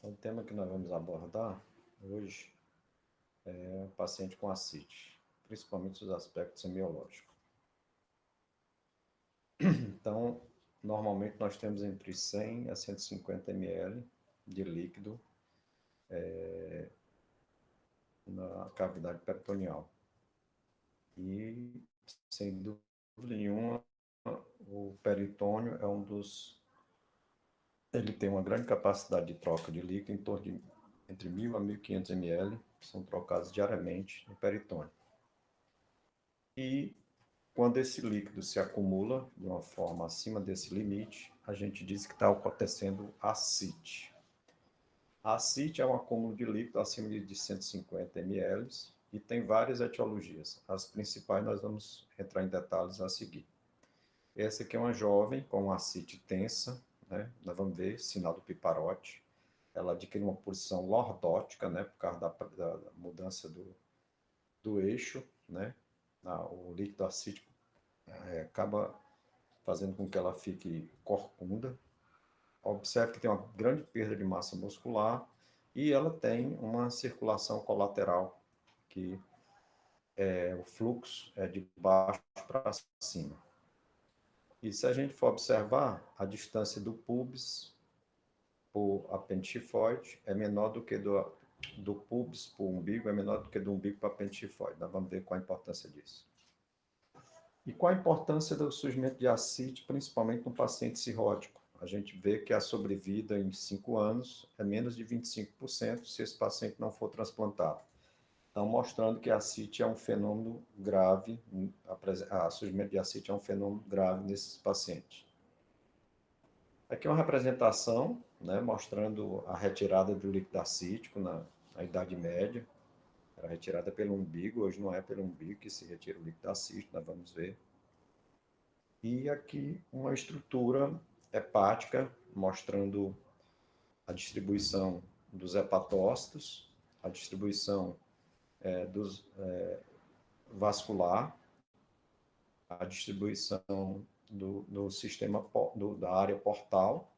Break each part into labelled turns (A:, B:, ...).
A: O tema que nós vamos abordar hoje é o paciente com ascite, principalmente os aspectos semiológicos. Então, normalmente nós temos entre 100 a 150 ml de líquido na cavidade peritoneal. E, sem dúvida nenhuma, o peritônio é um dos... Ele tem uma grande capacidade de troca de líquido, em torno de entre 1.000 a 1.500 ml, que são trocados diariamente no peritônio. E quando esse líquido se acumula de uma forma acima desse limite, a gente diz que está acontecendo ascite. A ascite é um acúmulo de líquido acima de 150 ml e tem várias etiologias. As principais nós vamos entrar em detalhes a seguir. Essa aqui é uma jovem com uma ascite tensa, né? Nós vamos ver sinal do piparote. Ela adquire uma posição lordótica, né? Por causa da mudança do eixo, né? O líquido acítico acaba fazendo com que ela fique corcunda. Observe que tem uma grande perda de massa muscular e ela tem uma circulação colateral, que o fluxo é de baixo para cima. E se a gente for observar, a distância do pubis por apêndice tifoide é menor do que do pubis para o umbigo, é menor do que do umbigo para a apêndice tifoide. Nós vamos ver qual a importância disso. E qual a importância do surgimento de ascite, principalmente no paciente cirrótico? A gente vê que a sobrevida em 5 anos é menos de 25% se esse paciente não for transplantado. Então, mostrando que a ascite é um fenômeno grave, a surgimento de ascite é um fenômeno grave nesses pacientes. Aqui é uma representação, né, mostrando a retirada do líquido acítico na Idade Média. Era retirada pelo umbigo, hoje não é pelo umbigo que se retira o líquido acítico, nós vamos ver. E aqui uma estrutura hepática, mostrando a distribuição dos hepatócitos, a distribuição vascular, a distribuição do sistema da área portal,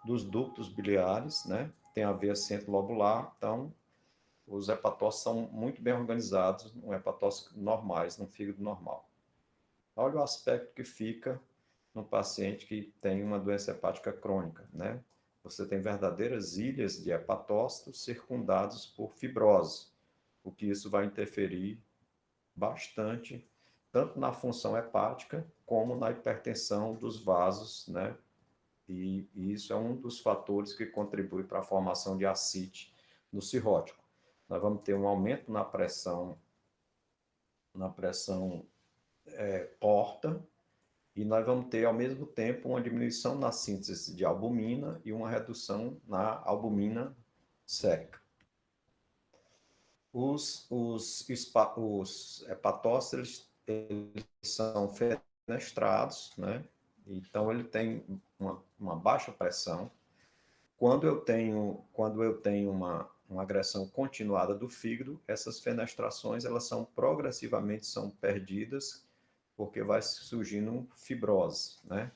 A: dos ductos biliares, né? Tem a veia centro-lobular, então os hepatócitos são muito bem organizados, hepatócitos normais, no fígado normal. Olha o aspecto que fica no paciente que tem uma doença hepática crônica, né? Você tem verdadeiras ilhas de hepatócitos circundados por fibrose, o que isso vai interferir bastante, tanto na função hepática, como na hipertensão dos vasos, né? E isso é um dos fatores que contribui para a formação de ascite no cirrótico. Nós vamos ter um aumento na pressão porta, e nós vamos ter, ao mesmo tempo, uma diminuição na síntese de albumina e uma redução na albumina sérica. Os hepatócitos eles são fenestrados, né? Então, ele tem uma baixa pressão. Quando eu tenho uma agressão continuada do fígado, essas fenestrações elas são progressivamente perdidas, porque vai surgindo fibrose, né?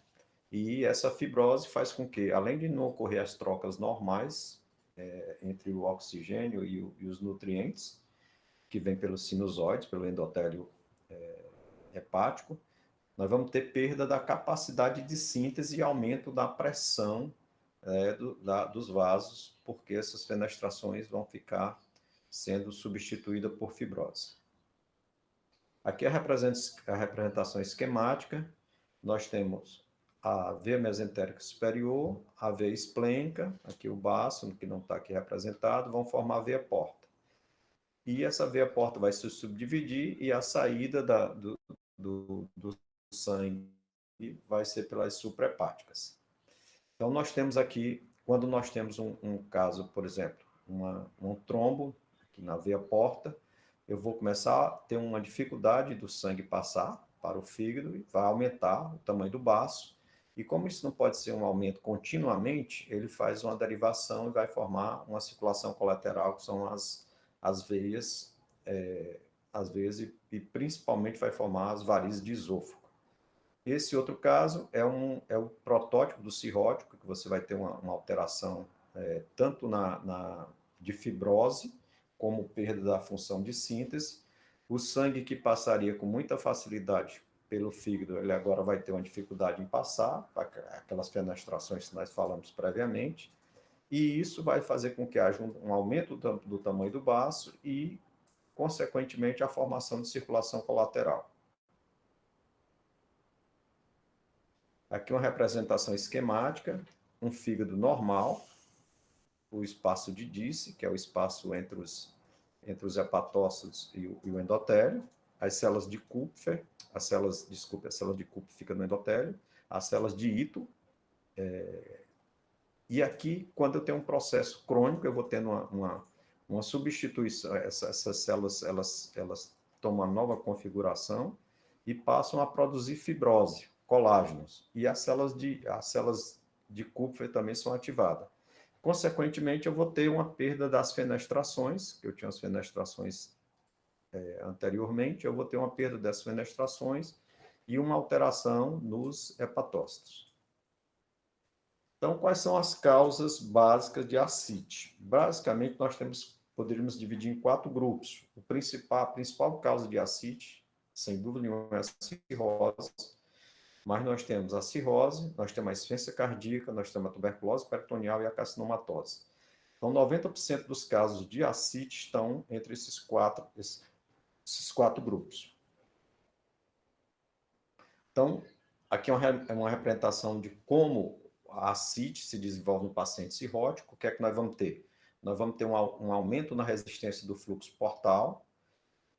A: E essa fibrose faz com que, além de não ocorrer as trocas normais entre o oxigênio e os nutrientes, que vem pelos sinusoides, pelo endotélio hepático, nós vamos ter perda da capacidade de síntese e aumento da pressão dos vasos, porque essas fenestrações vão ficar sendo substituídas por fibrose. Aqui a representação esquemática, nós temos a veia mesentérica superior, a veia esplênica, aqui o baço, que não está aqui representado, vão formar a veia porta. E essa veia porta vai se subdividir e a saída do sangue vai ser pelas suprahepáticas. Então, nós temos aqui, quando nós temos um caso, por exemplo, um trombo aqui na veia porta, eu vou começar a ter uma dificuldade do sangue passar para o fígado e vai aumentar o tamanho do baço. E como isso não pode ser um aumento continuamente, ele faz uma derivação e vai formar uma circulação colateral, que são as veias e principalmente vai formar as varizes de esôfago. Esse outro caso é o protótipo do cirrótico, que você vai ter uma alteração tanto de fibrose, como perda da função de síntese. O sangue que passaria com muita facilidade pelo fígado, ele agora vai ter uma dificuldade em passar, aquelas fenestrações que nós falamos previamente, e isso vai fazer com que haja um aumento do tamanho do baço e, consequentemente, a formação de circulação colateral. Aqui uma representação esquemática, um fígado normal, o espaço de Disse, que é o espaço entre os hepatócitos e o endotélio, as células de Kupfer, a célula de Kupfer fica no endotélio, as células de Ito, e aqui, quando eu tenho um processo crônico, eu vou tendo uma substituição, essas células, elas tomam uma nova configuração e passam a produzir fibrose, colágenos, e as células de Kupfer também são ativadas. Consequentemente, eu vou ter uma perda das fenestrações, que eu tinha as fenestrações anteriormente, eu vou ter uma perda dessas fenestrações e uma alteração nos hepatócitos. Então, quais são as causas básicas de ascite? Basicamente, poderíamos dividir em 4 grupos. A principal causa de ascite, sem dúvida nenhuma, é a cirrose, mas nós temos a cirrose, nós temos a insuficiência cardíaca, nós temos a tuberculose peritoneal e a carcinomatose. Então, 90% dos casos de ascite estão entre esses quatro grupos. Então, aqui é uma representação de como a ascite se desenvolve no paciente cirrótico. O que é que nós vamos ter? Nós vamos ter um aumento na resistência do fluxo portal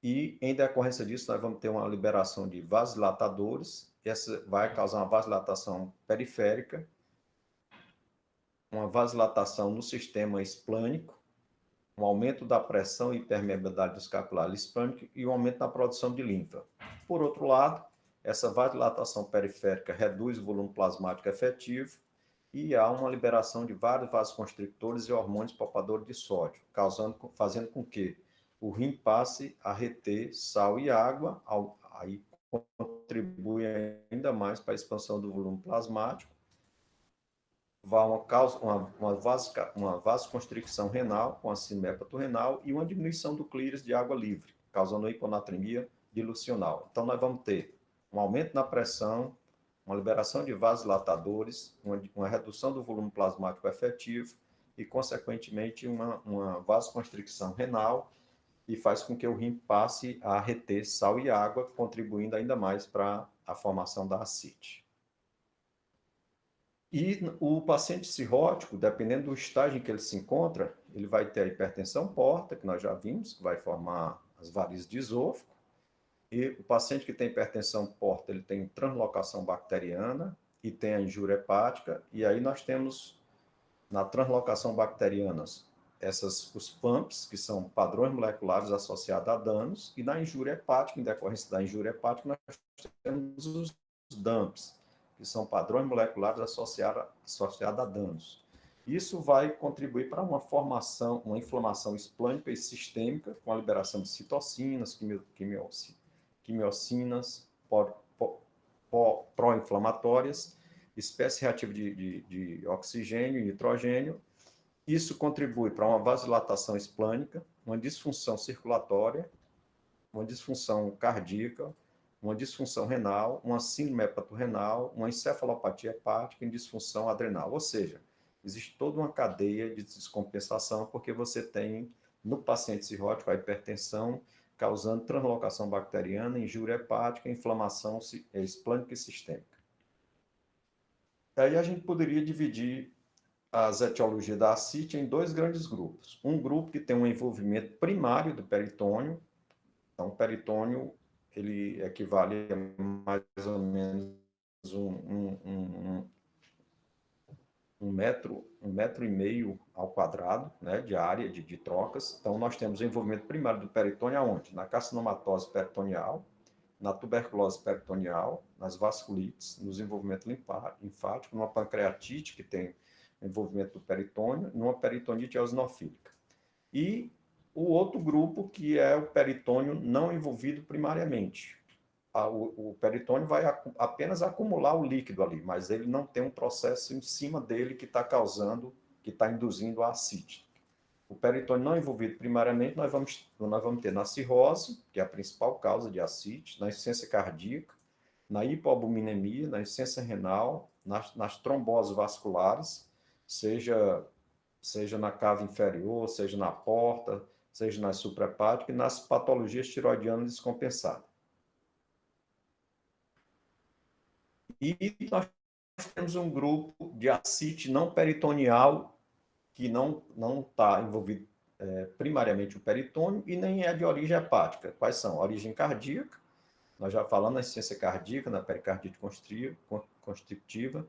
A: e, em decorrência disso, nós vamos ter uma liberação de vasodilatadores. Essa vai causar uma vasodilatação periférica, uma vasodilatação no sistema esplânico, um aumento da pressão e permeabilidade dos capilares esplânicos e um aumento na produção de linfa. Por outro lado, essa vasodilatação periférica reduz o volume plasmático efetivo e há uma liberação de vários vasoconstrictores e hormônios poupadores de sódio, fazendo com que o rim passe a reter sal e água, aí contribui ainda mais para a expansão do volume plasmático, uma vasoconstricção renal, com a síndrome hepatorrenal, e uma diminuição do clíris de água livre, causando hiponatremia dilucional. Então, nós vamos ter um aumento na pressão, uma liberação de vasodilatadores, uma redução do volume plasmático efetivo e, consequentemente, uma vasoconstricção renal, e faz com que o rim passe a reter sal e água, contribuindo ainda mais para a formação da ascite. E o paciente cirrótico, dependendo do estágio em que ele se encontra, ele vai ter a hipertensão porta, que nós já vimos, que vai formar as varizes de esôfago. E o paciente que tem hipertensão porta, ele tem translocação bacteriana e tem a injúria hepática. E aí nós temos, na translocação bacteriana, os PAMPs, que são padrões moleculares associados a danos. E na injúria hepática, em decorrência da injúria hepática, nós temos os DAMPs, que são padrões moleculares associados a danos. Isso vai contribuir para uma inflamação esplânica e sistêmica, com a liberação de citocinas, quimiocinas, pró-inflamatórias, espécie reativa de oxigênio e nitrogênio. Isso contribui para uma vasodilatação esplânica, uma disfunção circulatória, uma disfunção cardíaca, uma disfunção renal, uma síndrome hepatorrenal, uma encefalopatia hepática e disfunção adrenal. Ou seja, existe toda uma cadeia de descompensação, porque você tem, no paciente cirrótico, a hipertensão causando translocação bacteriana, injúria hepática, inflamação esplânica e sistêmica. Aí a gente poderia dividir as etiologias da ascite em 2 grandes grupos. Um grupo que tem um envolvimento primário do peritônio. Então, o peritônio, ele equivale a mais ou menos um metro e meio ao quadrado, né, de área de trocas. Então, nós temos o envolvimento primário do peritônio aonde? Na carcinomatose peritoneal, na tuberculose peritoneal, nas vasculites, no desenvolvimento linfático, numa pancreatite, que tem envolvimento do peritônio, numa peritonite eosinofílica. E o outro grupo, que é o peritônio não envolvido primariamente. O peritônio vai apenas acumular o líquido ali, mas ele não tem um processo em cima dele que está causando que está induzindo a ascite. O peritônio não envolvido primariamente, nós vamos ter na cirrose, que é a principal causa de ascite, na insuficiência cardíaca, na hipoalbuminemia, na insuficiência renal, nas tromboses vasculares, seja na cava inferior, seja na porta, seja na suprahepática, e nas patologias tiroidianas descompensadas. E nós temos um grupo de ascite não peritoneal, que não está envolvido primariamente o peritônio e nem é de origem hepática. Quais são? A origem cardíaca, nós já falamos na insuficiência cardíaca, na pericardite constrictiva,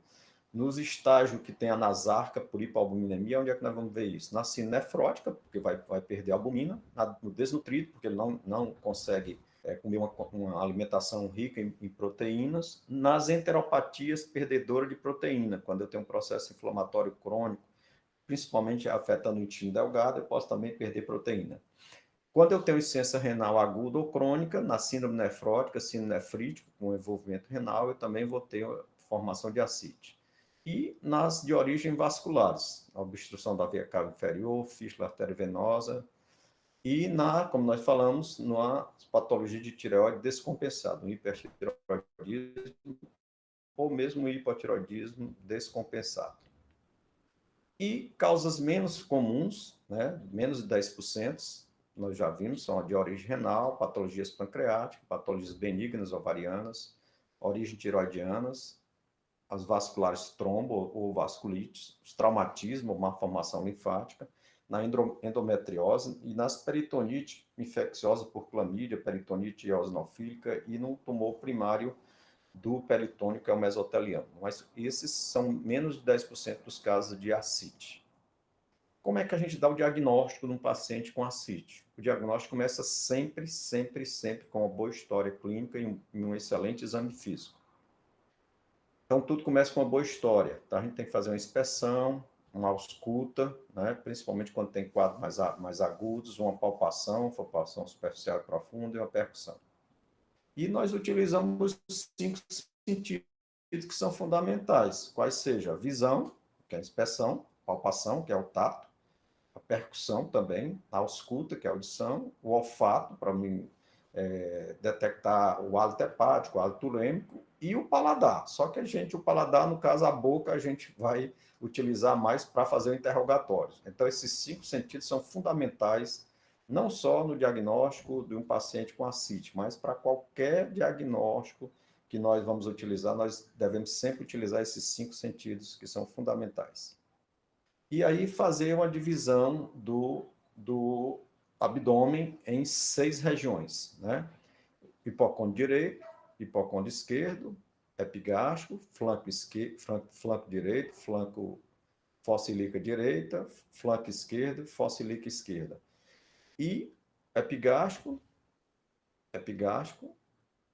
A: nos estágios que tem a nasarca por hipoalbuminemia, onde é que nós vamos ver isso? Na sino nefrótica, porque vai perder a albumina, no desnutrido, porque ele não consegue comer uma alimentação rica em proteínas, nas enteropatias perdedoras de proteína, quando eu tenho um processo inflamatório crônico, principalmente afetando o intestino delgado, eu posso também perder proteína. Quando eu tenho insuficiência renal aguda ou crônica, na síndrome nefrótica, síndrome nefrítica, com envolvimento renal, eu também vou ter formação de ascite. E nas de origem vasculares, a obstrução da veia cava inferior, fístula arteriovenosa, e como nós falamos, na patologia de tireoide descompensada, um hipertireoidismo ou mesmo hipotireoidismo descompensado. E causas menos comuns, né, menos de 10%, nós já vimos, são de origem renal, patologias pancreáticas, patologias benignas ovarianas, origem tiroidianas, as vasculares trombo ou vasculites, os traumatismos, má formação linfática, na endometriose e nas peritonite infecciosa por clamídia, peritonite eosinofílica e no tumor primário do peritônio, que é o mesotelioma. Mas esses são menos de 10% dos casos de ascite. Como é que a gente dá o diagnóstico num paciente com ascite? O diagnóstico começa sempre com uma boa história clínica e um excelente exame físico. Então, tudo começa com uma boa história. Tá? A gente tem que fazer uma inspeção, uma ausculta, né? Principalmente quando tem quadros mais agudos, uma palpação superficial e profunda e uma percussão. E nós utilizamos os 5 sentidos que são fundamentais, quais sejam a visão, que é a inspeção, palpação, que é o tato, a percussão também, a ausculta, que é a audição, o olfato, para mim detectar o hálito hepático, o hálito urêmico, e o paladar. Só que o paladar, no caso, a boca, a gente vai utilizar mais para fazer o interrogatório. Então, esses 5 sentidos são fundamentais, não só no diagnóstico de um paciente com ascite, mas para qualquer diagnóstico que nós vamos utilizar, nós devemos sempre utilizar esses 5 sentidos que são fundamentais. E aí fazer uma divisão do abdômen em 6 regiões, né? Hipocôndrio direito, hipocôndrio esquerdo, epigástrico, flanco direito, flanco fossa ilíaca direita, flanco esquerdo, fossa ilíaca esquerda. E epigástrico,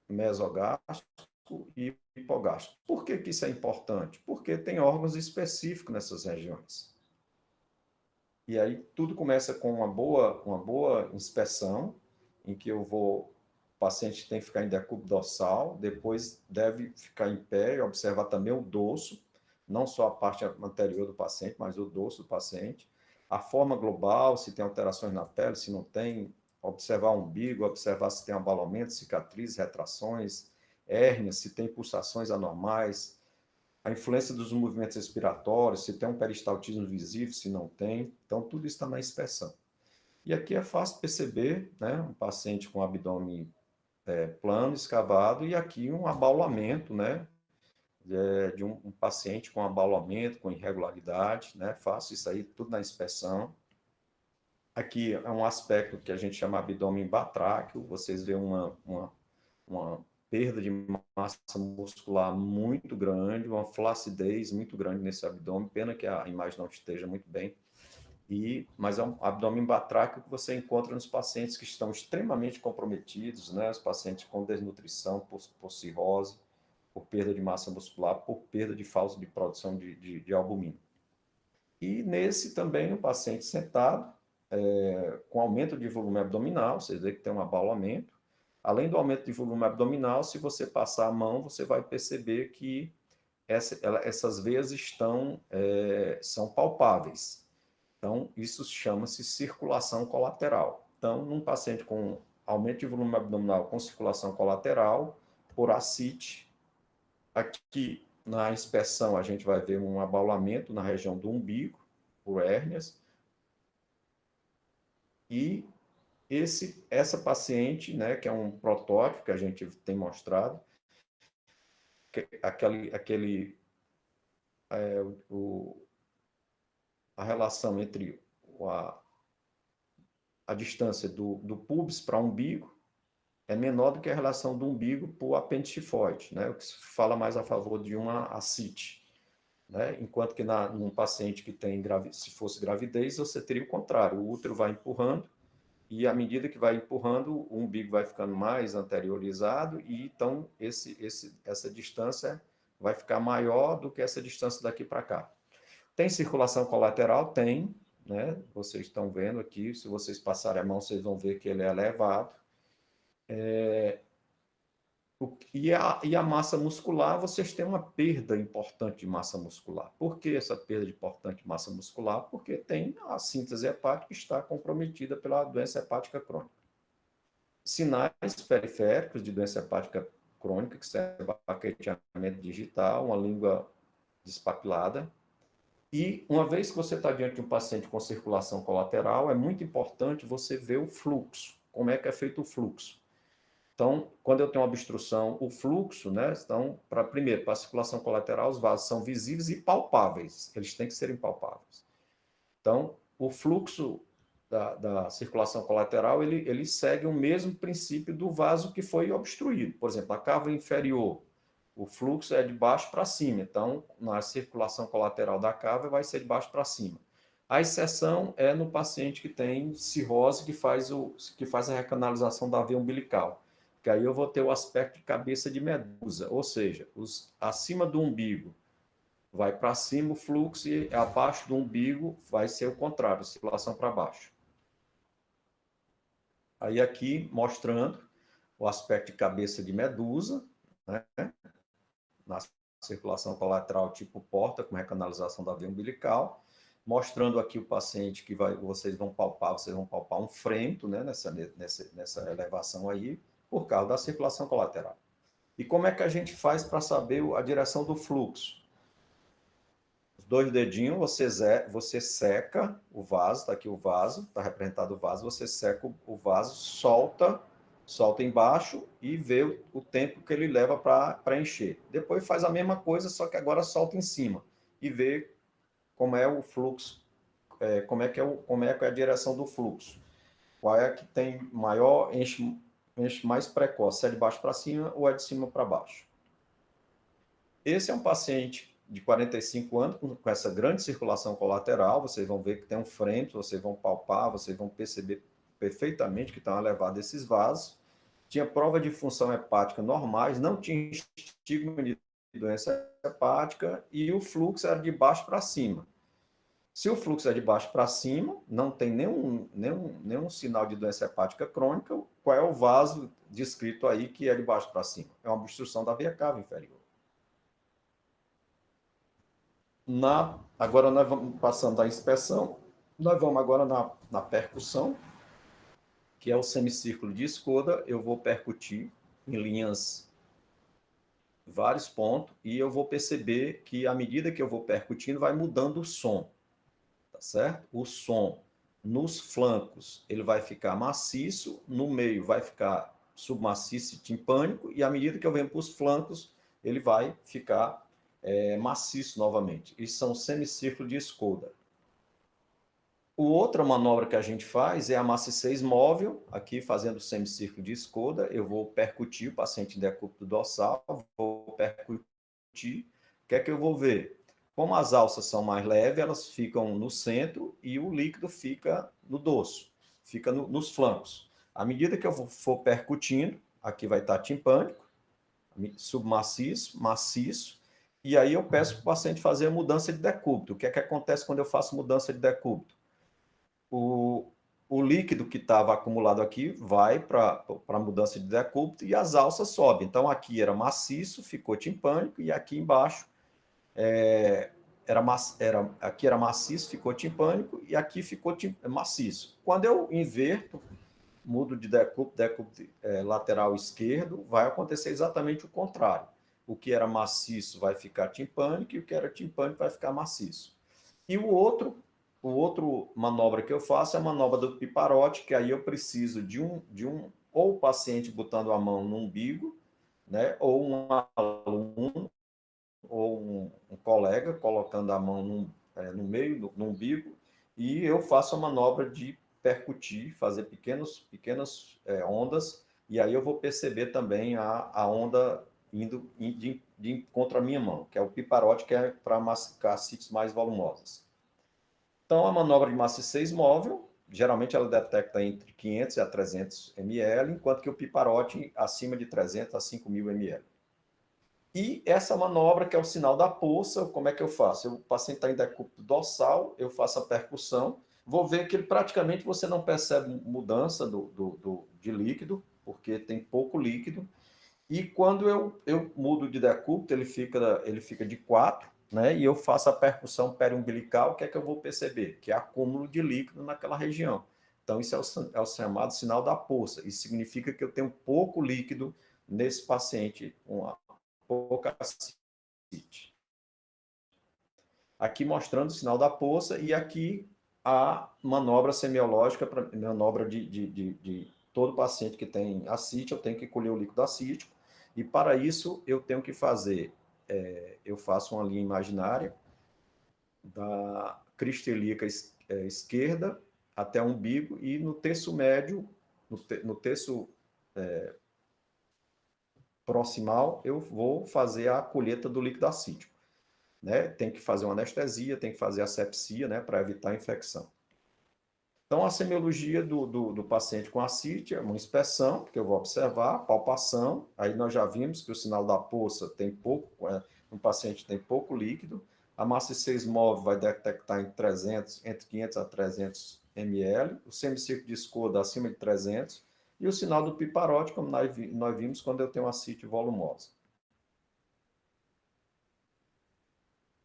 A: mesogástrico e hipogástrico. Por que isso é importante? Porque tem órgãos específicos nessas regiões. E aí tudo começa com uma boa inspeção, em que o paciente tem que ficar em decúbito dorsal, depois deve ficar em pé e observar também o dorso, não só a parte anterior do paciente, mas o dorso do paciente. A forma global, se tem alterações na pele, se não tem, observar o umbigo, observar se tem abalamento, cicatrizes, retrações, hérnias, se tem pulsações anormais, a influência dos movimentos respiratórios, se tem um peristaltismo visível, se não tem. Então, tudo isso está na inspeção. E aqui é fácil perceber, né, um paciente com abdômen plano, escavado, e aqui um abaulamento, né, de um paciente com abaulamento, com irregularidade, né, faço isso aí tudo na inspeção. Aqui é um aspecto que a gente chama abdômen batráqueo, vocês veem uma perda de massa muscular muito grande, uma flacidez muito grande nesse abdômen, pena que a imagem não esteja muito bem, mas é um abdômen batráqueo que você encontra nos pacientes que estão extremamente comprometidos, né? Os pacientes com desnutrição, por cirrose, por perda de massa muscular, por perda de falta de produção de albumina. E nesse também, o paciente sentado, com aumento de volume abdominal, vocês veem que tem um abaulamento. Além do aumento de volume abdominal, se você passar a mão, você vai perceber que essas veias são palpáveis. Então, isso chama-se circulação colateral. Então, num paciente com aumento de volume abdominal com circulação colateral, por ascite, aqui na inspeção a gente vai ver um abaulamento na região do umbigo, por hérnias, e essa paciente, né, que é um protótipo que a gente tem mostrado, a relação entre a distância do pubis para o umbigo é menor do que a relação do umbigo para o apêndice tifoide, né, o que fala mais a favor de uma ascite. Né? Enquanto que num paciente que tem, se fosse gravidez, você teria o contrário, o útero vai empurrando, e à medida que vai empurrando, o umbigo vai ficando mais anteriorizado, e então essa distância vai ficar maior do que essa distância daqui para cá. Tem circulação colateral? Tem, né? Vocês estão vendo aqui, se vocês passarem a mão, vocês vão ver que ele é elevado. E a massa muscular, vocês têm uma perda importante de massa muscular. Por que essa perda importante de massa muscular? Porque tem a síntese hepática que está comprometida pela doença hepática crônica. Sinais periféricos de doença hepática crônica, que serve para baqueteamento digital, uma língua despapilada. E uma vez que você está diante de um paciente com circulação colateral, é muito importante você ver o fluxo. Como é que é feito o fluxo? Então, quando eu tenho uma obstrução, o fluxo, né? Então, primeiro, para a circulação colateral, os vasos são visíveis e palpáveis. Eles têm que ser palpáveis. Então, o fluxo da circulação colateral, ele segue o mesmo princípio do vaso que foi obstruído. Por exemplo, a cava inferior, o fluxo é de baixo para cima. Então, na circulação colateral da cava, vai ser de baixo para cima. A exceção é no paciente que tem cirrose, que faz a recanalização da veia umbilical, que aí eu vou ter o aspecto de cabeça de medusa, ou seja, acima do umbigo vai para cima o fluxo e abaixo do umbigo vai ser o contrário, circulação para baixo. Aí aqui mostrando o aspecto de cabeça de medusa, né? Na circulação colateral tipo porta, com recanalização da veia umbilical, mostrando aqui o paciente que vocês vão palpar um frento, né, nessa elevação aí, por causa da circulação colateral. E como é que a gente faz para saber a direção do fluxo? Os dois dedinhos, você seca o vaso, está aqui o vaso, está representado o vaso, você seca o vaso, solta embaixo e vê o tempo que ele leva para encher. Depois faz a mesma coisa, só que agora solta em cima e vê como é o fluxo, como é que é a direção do fluxo. Qual é que tem maior, enche mais precoce, se é de baixo para cima ou é de cima para baixo. Esse é um paciente de 45 anos com essa grande circulação colateral, vocês vão ver que tem um frento, vocês vão palpar, vocês vão perceber perfeitamente que estão elevados esses vasos. Tinha prova de função hepática normais, não tinha estigma de doença hepática e o fluxo era de baixo para cima. Se o fluxo é de baixo para cima, não tem nenhum sinal de doença hepática crônica, qual é o vaso descrito aí que é de baixo para cima? É uma obstrução da veia cava inferior. Agora nós vamos passando da inspeção, nós vamos agora na percussão, que é o semicírculo de Skoda. Eu vou percutir em linhas vários pontos e eu vou perceber que à medida que eu vou percutindo vai mudando o som, tá certo? O som nos flancos ele vai ficar maciço, no meio vai ficar submaciço e timpânico, e à medida que eu venho para os flancos ele vai ficar maciço novamente. Isso são semicírculo de Skoda. Outra manobra que a gente faz é a maciçez móvel, aqui fazendo o semicírculo de Skoda, eu vou percutir o paciente em decúbito dorsal, vou percutir, o que é que eu vou ver? Como as alças são mais leves, elas ficam no centro e o líquido fica no dorso, fica nos flancos. À medida que eu for percutindo, aqui vai estar timpânico, submaciço, maciço, e aí eu peço para o paciente fazer a mudança de decúbito. O que é que acontece quando eu faço mudança de decúbito? O líquido que estava acumulado aqui vai para a mudança de decúbito e as alças sobem. Então, aqui era maciço, ficou timpânico, e aqui embaixo aqui era maciço, ficou timpânico, e aqui ficou maciço. Quando eu inverto, mudo de decúbito lateral esquerdo, vai acontecer exatamente o contrário. O que era maciço vai ficar timpânico, e o que era timpânico vai ficar maciço. E o outro manobra que eu faço é a manobra do piparote, que aí eu preciso ou o paciente botando a mão no umbigo, né, ou um aluno, ou um colega colocando a mão no meio, no umbigo, e eu faço a manobra de percutir, fazer pequenas ondas, e aí eu vou perceber também a onda indo de encontro à minha mão, que é o piparote, que é para massificar sítios mais volumosos. Então, a manobra de massa 6 móvel, geralmente ela detecta entre 500 a 300 ml, enquanto que o piparote acima de 300 a 5.000 ml. E essa manobra, que é o sinal da poça, como é que eu faço? O paciente está em decúbito dorsal, eu faço a percussão, vou ver que praticamente você não percebe mudança de líquido, porque tem pouco líquido, e quando eu mudo de decúbito, ele fica de 4, né? E eu faço a percussão periumbilical, o que é que eu vou perceber? Que é acúmulo de líquido naquela região. Então, isso é o chamado sinal da poça. Isso significa que eu tenho pouco líquido nesse paciente, uma pouca ascite. Aqui mostrando o sinal da poça, e aqui a manobra semiológica, manobra de todo paciente que tem ascite, eu tenho que colher o líquido acítico, e para isso eu tenho que fazer, eu faço uma linha imaginária da crista ilíaca esquerda até o umbigo, e no terço médio, no terço proximal, eu vou fazer a colheita do líquido acítico. Né? Tem que fazer uma anestesia, tem que fazer asepsia, né, para evitar a infecção. Então, a semiologia do paciente com ascite é uma inspeção, que eu vou observar, palpação, aí nós já vimos que o sinal da poça tem pouco, no paciente tem pouco líquido, a massa 6 móvel vai detectar entre 500 a 300 ml, o semicírculo de Skoda acima de 300, e o sinal do piparote, como nós vimos quando eu tenho ascite volumosa.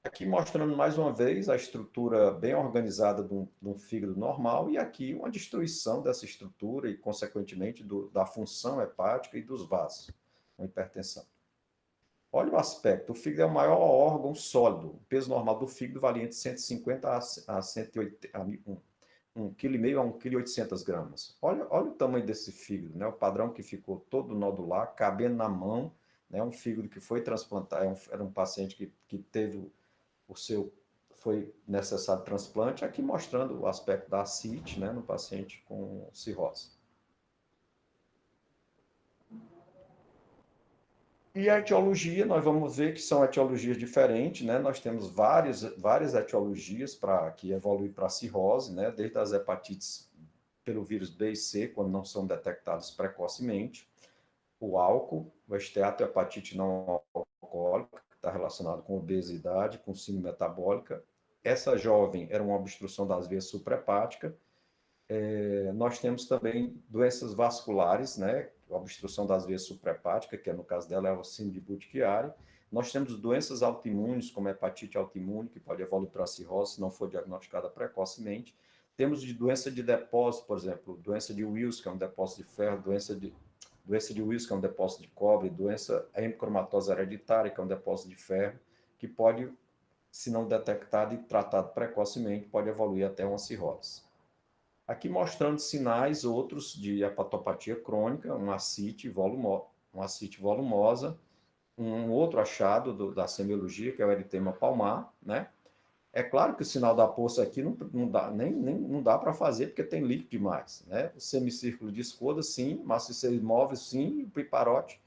A: Aqui mostrando mais uma vez a estrutura bem organizada de um fígado normal, e aqui uma destruição dessa estrutura e, consequentemente, da função hepática e dos vasos, com hipertensão. Olha o aspecto, o fígado é o maior órgão sólido, o peso normal do fígado varia entre 150 a 180, 1,5 kg a 1,8 kg. Olha o tamanho desse fígado, né? O padrão que ficou todo nodular, cabendo na mão, né? Um fígado que foi transplantado, era um paciente que teve foi necessário transplante, aqui mostrando o aspecto da ascite, né, no paciente com cirrose. E a etiologia, nós vamos ver que são etiologias diferentes, né? Nós temos várias etiologias que evoluem para a cirrose, né? Desde as hepatites pelo vírus B e C, quando não são detectados precocemente, o álcool, o esteatohepatite não alcoólica, que está relacionado com obesidade, com síndrome metabólica. Essa jovem era uma obstrução das veias suprahepáticas. Nós temos também doenças vasculares, né? A obstrução das veias suprahepáticas, que no caso dela é o síndrome de Budd-Chiari. Nós temos doenças autoimunes, como a hepatite autoimune, que pode evoluir para a cirrose se não for diagnosticada precocemente. Temos de doença de depósito, por exemplo, doença de Wills, que é um depósito de ferro, doença de Wills, que é um depósito de cobre, doença hemocromatose hereditária, que é um depósito de ferro, que pode, se não detectado e tratado precocemente, pode evoluir até uma cirrose. Aqui mostrando sinais outros de hepatopatia crônica, uma ascite volumosa, um outro achado da semiologia, que é o eritema palmar, né? É claro que o sinal da poça aqui não dá para fazer, porque tem líquido demais, né? O semicírculo de Skoda, sim, massa 6 móvel, sim, o piparote,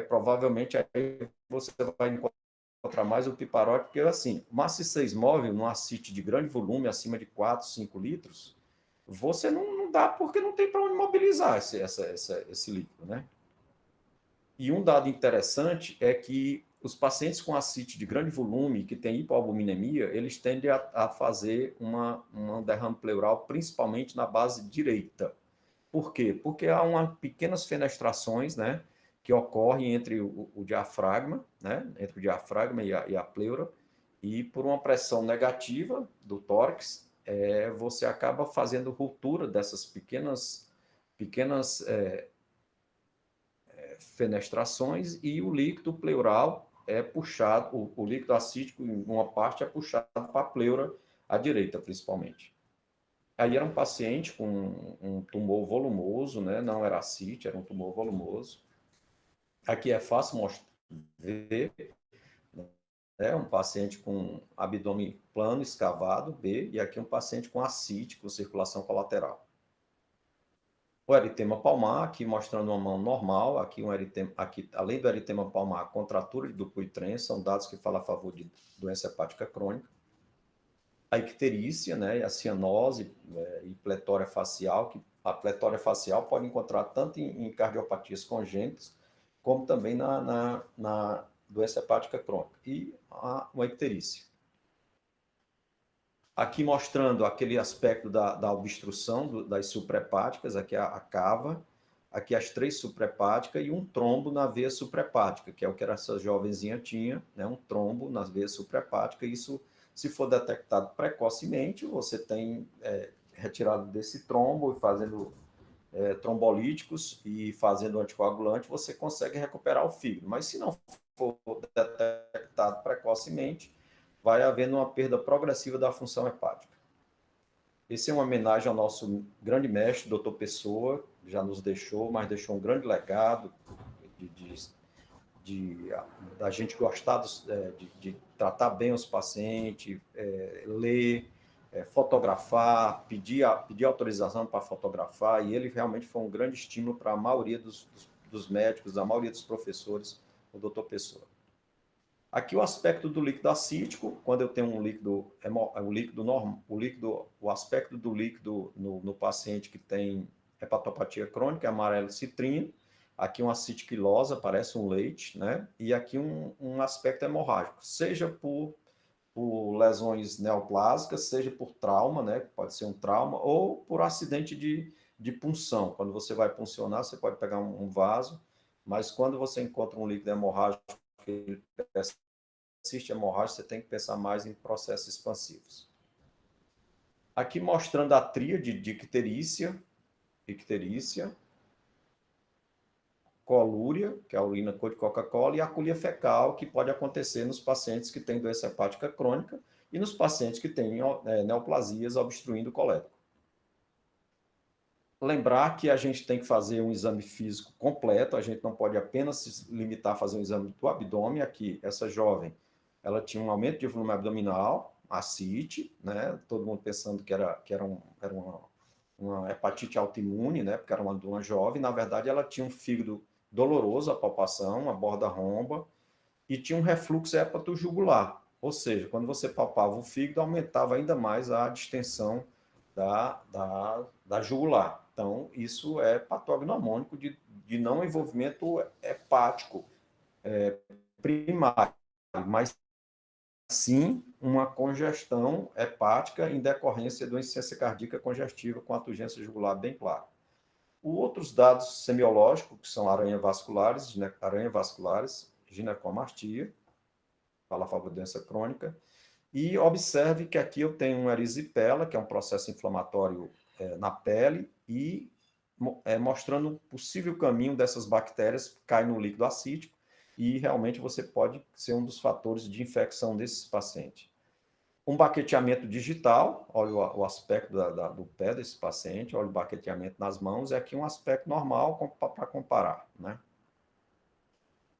A: provavelmente aí você vai encontrar mais o piparote, porque assim, massa 6 móvel, num ascite de grande volume, acima de 4, 5 litros, você não dá porque não tem para onde mobilizar esse líquido, né? E um dado interessante é que os pacientes com ascite de grande volume, que têm hipoalbuminemia, eles tendem a fazer um derrame pleural, principalmente na base direita. Por quê? Porque há pequenas fenestrações, né, que ocorre entre o diafragma, né? Entre o diafragma e a pleura, e por uma pressão negativa do tórax, você acaba fazendo ruptura dessas pequenas fenestrações e o líquido pleural é puxado, o líquido acítico em uma parte é puxado para a pleura à direita, principalmente. Aí era um paciente com um tumor volumoso, né? Não era ascite, era um tumor volumoso. Aqui é fácil ver, um paciente com abdômen plano, escavado, B, e aqui um paciente com ascite, com circulação colateral. O eritema palmar, aqui mostrando uma mão normal, aqui, aqui além do eritema palmar, contratura de duplo trem, são dados que falam a favor de doença hepática crônica. A icterícia, né, a cianose e pletória facial, que a pletória facial pode encontrar tanto em cardiopatias congênitas, como também na doença hepática crônica, e uma icterícia. Aqui mostrando aquele aspecto da obstrução das suprahepáticas, aqui a cava, aqui as 3 suprahepáticas e um trombo na veia suprahepática, que é o que essa jovenzinha tinha, né? Um trombo nas veias suprahepáticas. Isso, se for detectado precocemente, você tem retirada desse trombo e fazendo trombolíticos e fazendo anticoagulante, você consegue recuperar o fígado. Mas se não for detectado precocemente, vai havendo uma perda progressiva da função hepática. Esse é uma homenagem ao nosso grande mestre, Dr. Pessoa, que já nos deixou, mas deixou um grande legado da gente gostar de tratar bem os pacientes, ler, fotografar, pedir autorização para fotografar, e ele realmente foi um grande estímulo para a maioria dos médicos, a maioria dos professores, o Dr. Pessoa. Aqui o aspecto do líquido acítico, quando eu tenho um líquido, o aspecto do líquido no paciente que tem hepatopatia crônica é amarelo citrino, aqui uma acitiquilosa, parece um leite, né? E aqui um aspecto hemorrágico, seja por lesões neoplásicas, seja por trauma, né? Pode ser um trauma, ou por acidente de punção. Quando você vai puncionar, você pode pegar um vaso, mas quando você encontra um líquido hemorrágico que persiste hemorrágica, você tem que pensar mais em processos expansivos. Aqui mostrando a tríade de icterícia, colúria, que é a urina cor de Coca-Cola, e a aculia fecal, que pode acontecer nos pacientes que têm doença hepática crônica e nos pacientes que têm neoplasias obstruindo o colédoco. Lembrar que a gente tem que fazer um exame físico completo, a gente não pode apenas se limitar a fazer um exame do abdômen. Aqui, essa jovem, ela tinha um aumento de volume abdominal, ascite, né? Todo mundo pensando que era uma hepatite autoimune, né? Porque era uma jovem. Na verdade, ela tinha um fígado doloroso, a palpação, a borda romba, e tinha um refluxo hepatojugular. Ou seja, quando você palpava o fígado, aumentava ainda mais a distensão da jugular. Então, isso é patognomônico de não envolvimento hepático primário, mas sim uma congestão hepática em decorrência de uma insuficiência cardíaca congestiva com a turgência jugular bem clara. Outros dados semiológicos, que são aranhas vasculares, ginecomastia, fala a favor da doença crônica, e observe que aqui eu tenho um erisipela, que é um processo inflamatório na pele, e mostrando um possível caminho dessas bactérias que caem no líquido acítico, e realmente você pode ser um dos fatores de infecção desses pacientes. Um baqueteamento digital, olha o aspecto do pé desse paciente, olha o baqueteamento nas mãos, é aqui um aspecto normal para comparar, né?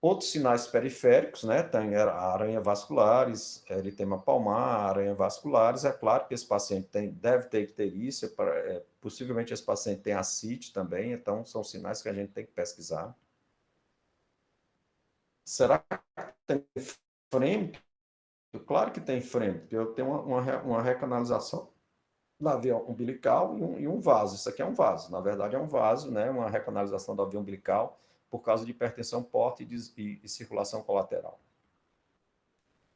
A: Outros sinais periféricos, né? Tem aranha vasculares, eritema palmar, aranha vasculares. É claro que esse paciente deve ter icterícia, possivelmente esse paciente tem ascite também, então são sinais que a gente tem que pesquisar. Será que tem frêmito? Claro que tem frêmito, porque eu tenho uma recanalização na veia umbilical e um vaso. Isso aqui é um vaso, na verdade é um vaso, né? Uma recanalização da veia umbilical por causa de hipertensão porta e circulação colateral.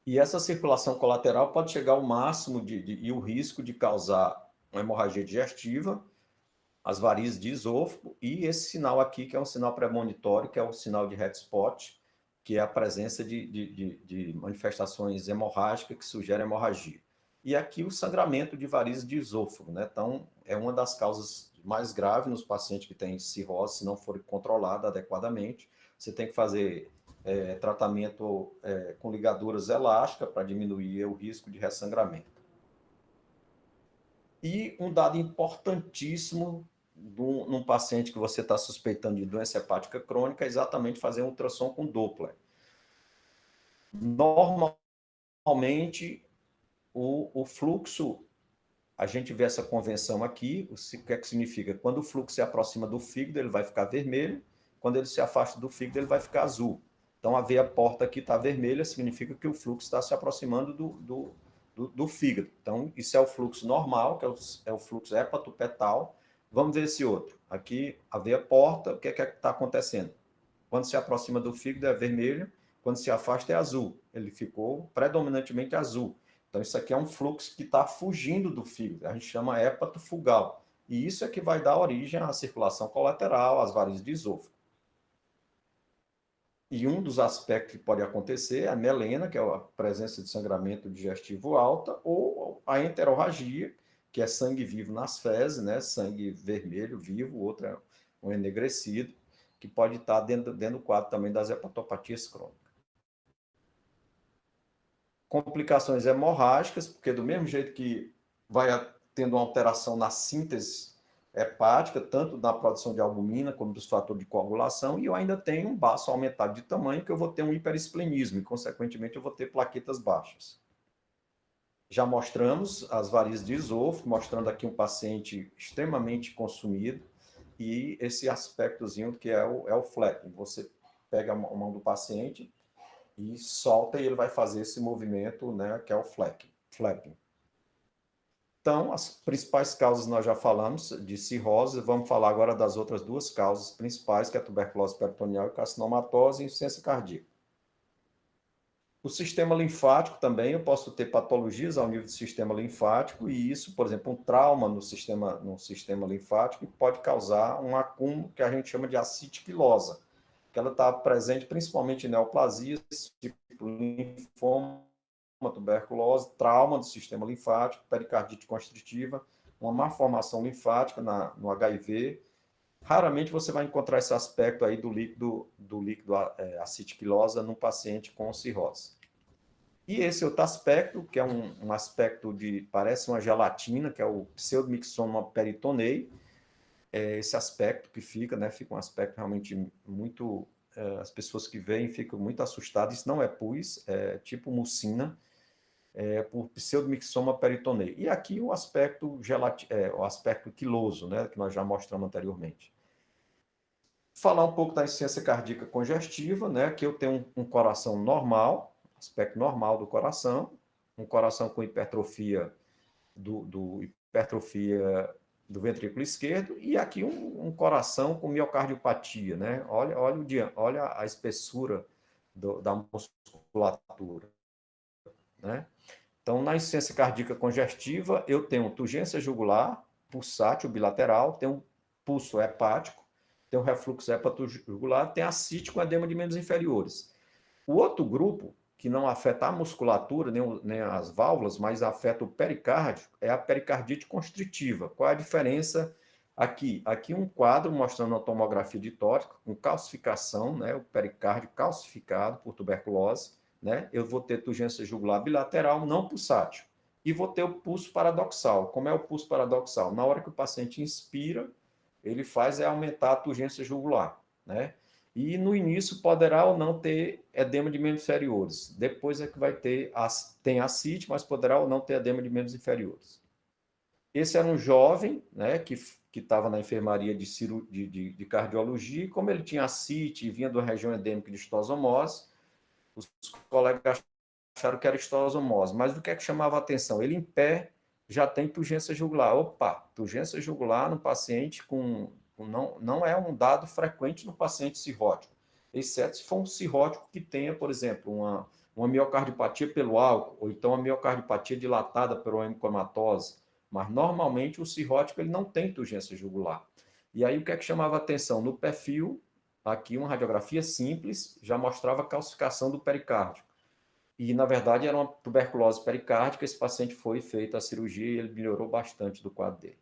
A: E essa circulação colateral pode chegar ao máximo e o risco de causar uma hemorragia digestiva as varizes de esôfago, e esse sinal aqui, que é um sinal premonitório, que é o sinal de Red-Spot, que é a presença de manifestações hemorrágicas que sugerem hemorragia. E aqui o sangramento de varizes de esôfago, né? Então, é uma das causas mais graves nos pacientes que têm cirrose, se não for controlada adequadamente. Você tem que fazer tratamento com ligaduras elásticas para diminuir o risco de ressangramento. E um dado importantíssimo num paciente que você está suspeitando de doença hepática crônica é exatamente fazer um ultrassom com Doppler. Normalmente, o fluxo, a gente vê essa convenção aqui, o que é que significa? Quando o fluxo se aproxima do fígado, ele vai ficar vermelho, quando ele se afasta do fígado, ele vai ficar azul. Então, a veia porta aqui está vermelha, significa que o fluxo está se aproximando do fígado. Então, isso é o fluxo normal, que é o fluxo hepatopetal. Vamos ver esse outro. Aqui, a veia porta, o que é que está acontecendo? Quando se aproxima do fígado é vermelho, quando se afasta é azul. Ele ficou predominantemente azul. Então, isso aqui é um fluxo que está fugindo do fígado. A gente chama hepatofugal. E isso é que vai dar origem à circulação colateral, às varizes de esôfago. E um dos aspectos que pode acontecer é a melena, que é a presença de sangramento digestivo alta, ou a enterorragia, que é sangue vivo nas fezes, né? Sangue vermelho vivo, o outro é um enegrecido, que pode estar dentro do quadro também das hepatopatias crônicas. Complicações hemorrágicas, porque do mesmo jeito que vai tendo uma alteração na síntese hepática, tanto na produção de albumina como dos fatores de coagulação, e eu ainda tenho um baço aumentado de tamanho, que eu vou ter um hiperesplenismo, e consequentemente eu vou ter plaquetas baixas. Já mostramos as varizes de esôfago, mostrando aqui um paciente extremamente consumido, e esse aspectozinho que é o flapping. Você pega a mão do paciente e solta, e ele vai fazer esse movimento, né, que é o flapping. Então, as principais causas nós já falamos de cirrose, vamos falar agora das outras duas causas principais, que é a tuberculose peritoneal e carcinomatose e insuficiência cardíaca. O sistema linfático também, eu posso ter patologias ao nível do sistema linfático, e isso, por exemplo, um trauma no sistema linfático pode causar um acúmulo que a gente chama de ascitiquilosa, que ela está presente principalmente em neoplasias, tipo linfoma, tuberculose, trauma do sistema linfático, pericardite constritiva, uma má formação linfática no HIV. Raramente você vai encontrar esse aspecto aí do líquido acitiquilosa num paciente com cirrose. E esse outro aspecto, que é um aspecto parece uma gelatina, que é o pseudomyxoma peritonei, é esse aspecto que fica, né? Fica um aspecto realmente muito... as pessoas que veem ficam muito assustadas. Isso não é pus, é tipo mucina, por pseudomyxoma peritonei. E aqui o aspecto quiloso, né? Que nós já mostramos anteriormente. Falar um pouco da insuficiência cardíaca congestiva, né? Que eu tenho um coração normal, aspecto normal do coração, um coração com hipertrofia hipertrofia do ventrículo esquerdo, e aqui um coração com miocardiopatia, né? Olha a espessura da musculatura, né? Então, na insuficiência cardíaca congestiva, eu tenho turgência jugular, pulsátil bilateral, tenho pulso hepático, tenho refluxo hepatojugular, tenho ascite com edema de membros inferiores. O outro grupo, que não afeta a musculatura, nem as válvulas, mas afeta o pericárdio, é a pericardite constritiva. Qual é a diferença aqui? Aqui um quadro mostrando a tomografia de tórax, com calcificação, né, o pericárdio calcificado por tuberculose, né? Eu vou ter turgência jugular bilateral, não pulsátil. E vou ter o pulso paradoxal. Como é o pulso paradoxal? Na hora que o paciente inspira, ele faz aumentar a turgência jugular, né? E no início poderá ou não ter edema de membros inferiores. Depois é que tem ascite, mas poderá ou não ter edema de membros inferiores. Esse era um jovem, né, que estava na enfermaria de cardiologia, e como ele tinha ascite e vinha da região endêmica de histosomose, os colegas acharam que era histosomose. Mas o que é que chamava a atenção? Ele em pé já tem turgência jugular. Opa, turgência jugular no paciente não é um dado frequente no paciente cirrótico, exceto se for um cirrótico que tenha, por exemplo, uma miocardiopatia pelo álcool, ou então uma miocardiopatia dilatada pela hemocromatose. mas normalmente o cirrótico ele não tem turgência jugular. E aí o que é que chamava atenção? No perfil, aqui uma radiografia simples já mostrava calcificação do pericárdio. E, na verdade, era uma tuberculose pericárdica. Esse paciente foi feito a cirurgia e ele melhorou bastante do quadro dele.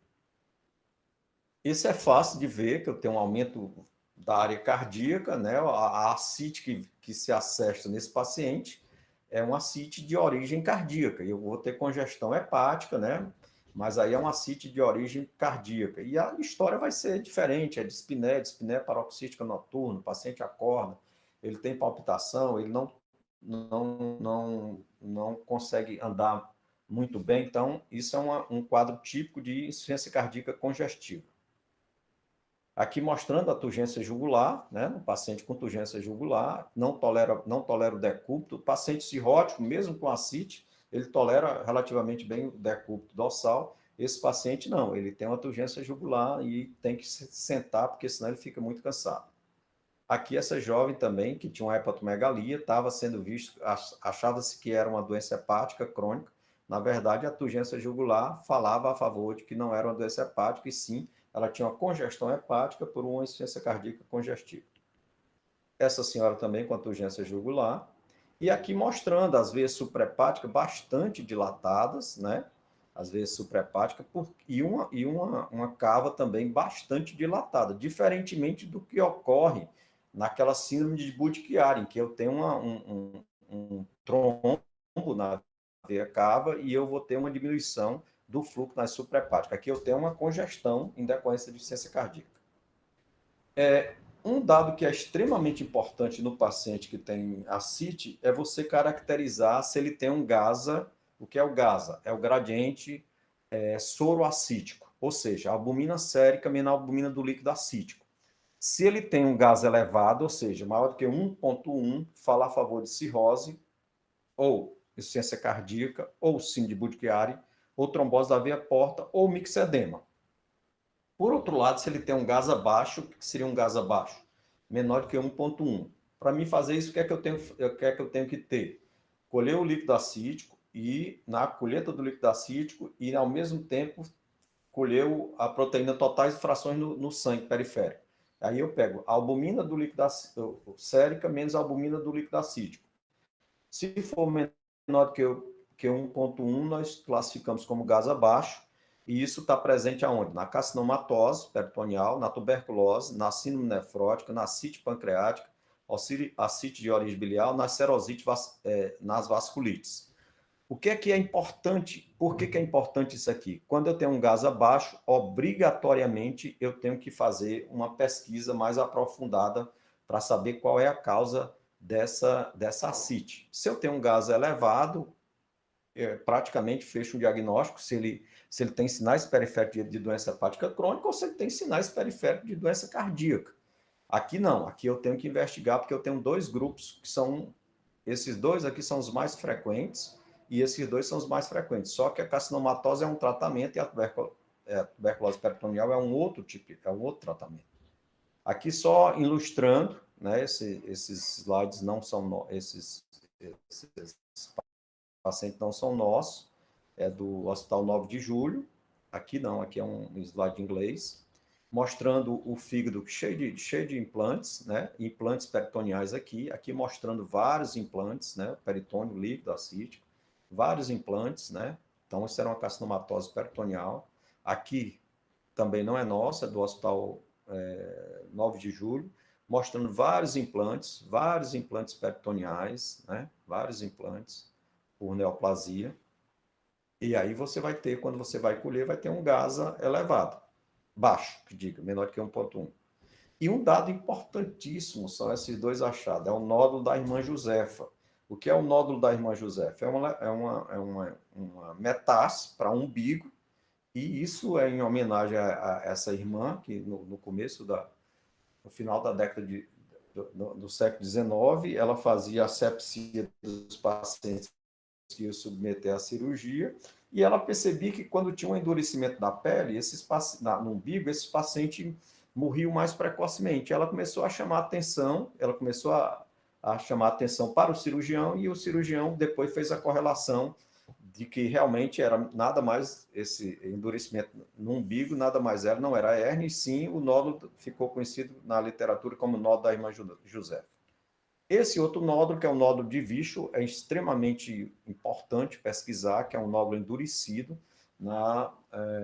A: Isso é fácil de ver, que eu tenho um aumento da área cardíaca, né? A ascite que se acesta nesse paciente é uma ascite de origem cardíaca. E eu vou ter congestão hepática, né? Mas aí é uma ascite de origem cardíaca. E a história vai ser diferente, é dispneia paroxística noturna, o paciente acorda, ele tem palpitação, ele não consegue andar muito bem. Então, isso é um quadro típico de insuficiência cardíaca congestiva. Aqui mostrando a turgência jugular, né? No paciente com turgência jugular, não tolera o decúbito. O paciente cirrótico, mesmo com ascite, ele tolera relativamente bem o decúbito dorsal. Esse paciente não, ele tem uma turgência jugular e tem que se sentar, porque senão ele fica muito cansado. Aqui essa jovem também, que tinha uma hepatomegalia, estava sendo visto, achava-se que era uma doença hepática crônica. Na verdade, a turgência jugular falava a favor de que não era uma doença hepática, e sim, ela tinha uma congestão hepática por uma insuficiência cardíaca congestiva. Essa senhora também com a turgência jugular. E aqui mostrando as veias suprahepáticas bastante dilatadas, né? As veias suprahepáticas, e uma cava também bastante dilatada, diferentemente do que ocorre naquela síndrome de Budd-Chiari, em que eu tenho um trombo na veia cava e eu vou ter uma diminuição do fluxo nas suprahepáticas. Aqui eu tenho uma congestão em decorrência de insuficiência cardíaca. Um dado que é extremamente importante no paciente que tem ascite é você caracterizar se ele tem um GASA. O que é o GASA? É o gradiente soroacítico, ou seja, a albumina sérica menos a albumina do líquido acítico. Se ele tem um GASA elevado, ou seja, maior do que 1,1, fala a favor de cirrose, ou insuficiência cardíaca, ou síndrome de Budd-Chiari, ou trombose da veia porta, ou mixedema. Por outro lado, se ele tem um GASA baixo, o que seria um GASA baixo? Menor do que 1,1. Para mim fazer isso, o que é que eu tenho que ter? Colher o líquido acítico e, na colheita do líquido acítico, e ao mesmo tempo colher a proteína totais e frações no sangue periférico. Aí eu pego a albumina do líquido sérica menos a albumina do líquido acítico. Se for menor do que 1,1, nós classificamos como GASA baixo, e isso está presente aonde? Na carcinomatose peritoneal, na tuberculose, na síndrome nefrótica, na ascite pancreática, ascite de origem biliar, na serosite, nas vasculites. O que é importante? Por que é importante isso aqui? Quando eu tenho um GASA baixo, obrigatoriamente eu tenho que fazer uma pesquisa mais aprofundada para saber qual é a causa dessa ascite. Se eu tenho um GASA elevado, praticamente fecho o diagnóstico se ele tem sinais periféricos de doença hepática crônica ou se ele tem sinais periféricos de doença cardíaca. Aqui não, aqui eu tenho que investigar porque eu tenho dois grupos que são, esses dois aqui são os mais frequentes e esses dois são os mais frequentes, só que a carcinomatose é um tratamento e a tuberculose peritoneal é um outro tipo, é um outro tratamento. Aqui só ilustrando, né, esses slides não são, esses pacientes não são nossos, é do Hospital 9 de Julho, aqui não, aqui é um slide em inglês, mostrando o fígado cheio de implantes, né, implantes peritoneais aqui mostrando vários implantes, né, peritônio líquido acítico, vários implantes, né, então isso era uma carcinomatose peritoneal, aqui também não é nossa, é do Hospital 9 de Julho, mostrando vários implantes peritoneais, né, vários implantes, por neoplasia. E aí você vai ter, quando você vai colher, vai ter um GASA elevado, baixo, que diga, menor que 1,1. E um dado importantíssimo são esses dois achados, é o nódulo da irmã Josefa. O que é o nódulo da irmã Josefa? É uma metástase para umbigo, e isso é em homenagem a essa irmã, que no começo no final da década do século XIX, ela fazia a sepsia dos pacientes que ia submeter à cirurgia, e ela percebia que quando tinha um endurecimento da pele, no umbigo, esses pacientes morriam mais precocemente. Ela começou a chamar atenção, para o cirurgião, e o cirurgião depois fez a correlação de que realmente era nada mais, esse endurecimento no umbigo, nada mais era, não era a hérnia, e sim o nódulo ficou conhecido na literatura como nódulo da irmã Josefa. Esse outro nódulo, que é o nódulo de Wischel, é extremamente importante pesquisar, que é um nódulo endurecido na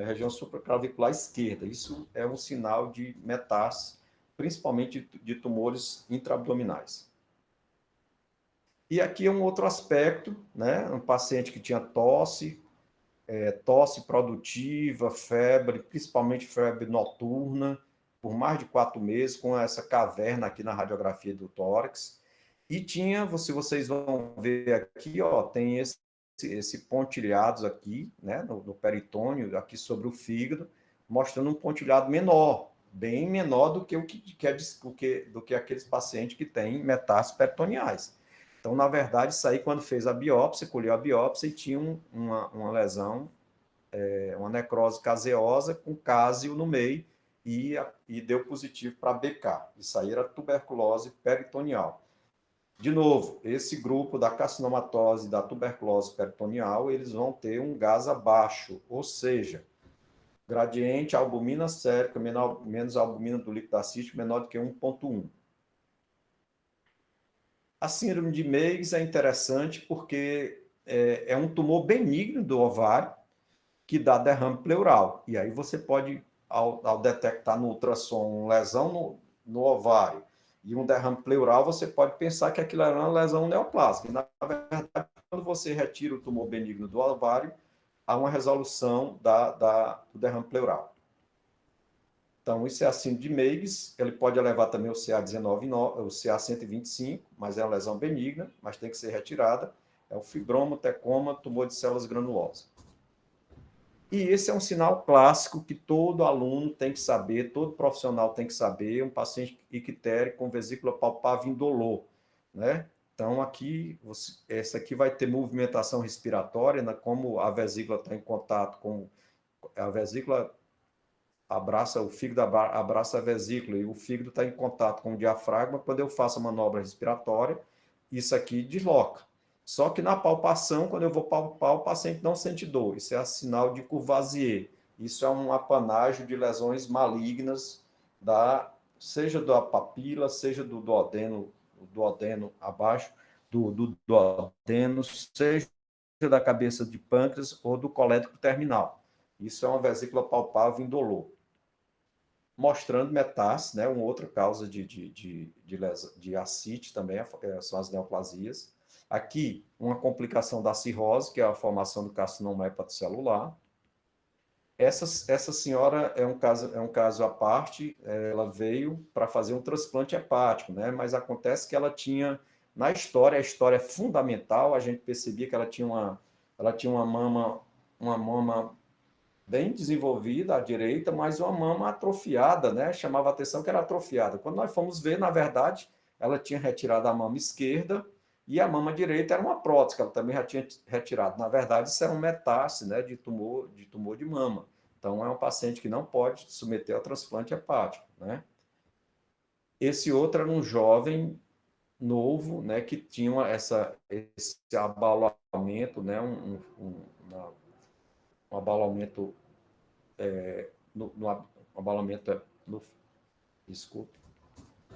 A: região supraclavicular esquerda. Isso é um sinal de metástase, principalmente de tumores intraabdominais. E aqui é um outro aspecto, né? Um paciente que tinha tosse, tosse produtiva, febre, principalmente febre noturna, por mais de 4 meses, com essa caverna aqui na radiografia do tórax. E tinha, se vocês vão ver aqui, ó, tem esse pontilhados aqui, né, no peritônio, aqui sobre o fígado, mostrando um pontilhado menor, bem menor do que do que aqueles pacientes que têm metástases peritoneais. Então, na verdade, isso aí, quando fez a biópsia, colheu a biópsia e tinha uma lesão, uma necrose caseosa com cásio no meio e deu positivo para BK. Isso aí era tuberculose peritoneal. De novo, esse grupo da carcinomatose e da tuberculose peritoneal, eles vão ter um GASA baixo, ou seja, gradiente albumina sérica menos albumina do líquido acítico menor do que 1,1. A síndrome de Meigs é interessante porque é um tumor benigno do ovário que dá derrame pleural. E aí você pode, ao detectar no ultrassom lesão no ovário e um derrame pleural, você pode pensar que aquilo era uma lesão neoplásica. E, na verdade, quando você retira o tumor benigno do ovário, há uma resolução do derrame pleural. Então, isso é a síndrome de Meigs, ele pode levar também o CA19, o CA125, mas é uma lesão benigna, mas tem que ser retirada. É o fibroma, tecoma, tumor de células granulosas. E esse é um sinal clássico que todo aluno tem que saber, todo profissional tem que saber, um paciente ictérico com vesícula palpável indolor, né? Então, aqui, essa aqui vai ter movimentação respiratória, né? Como a vesícula está em contato com a vesícula, abraça o fígado, abraça a vesícula, e o fígado está em contato com o diafragma. Quando eu faço a manobra respiratória, isso aqui desloca. Só que na palpação, quando eu vou palpar, o paciente não sente dor. Isso é sinal de Courvoisier. Isso é um apanágio de lesões malignas, seja da papila, seja do duodeno abaixo, do duodeno, seja da cabeça de pâncreas ou do colédoco terminal. Isso é uma vesícula palpável indolor, mostrando metástase, né? Uma outra causa de ascite também são as neoplasias. Aqui, uma complicação da cirrose, que é a formação do carcinoma hepatocelular. Essa senhora é um caso à parte, ela veio para fazer um transplante hepático, né? Mas acontece que ela tinha, na história, a história é fundamental, a gente percebia que ela tinha uma mama bem desenvolvida à direita, mas uma mama atrofiada, né? Chamava a atenção que era atrofiada. Quando nós fomos ver, na verdade, ela tinha retirado a mama esquerda e a mama direita era uma prótese, que ela também já tinha retirado. Na verdade, isso era um metástase, né, de tumor de mama. Então, é um paciente que não pode submeter ao transplante hepático, né? Esse outro era um jovem novo, né, que tinha esse abaulamento, né, um abaulamento no abaulamento, desculpe,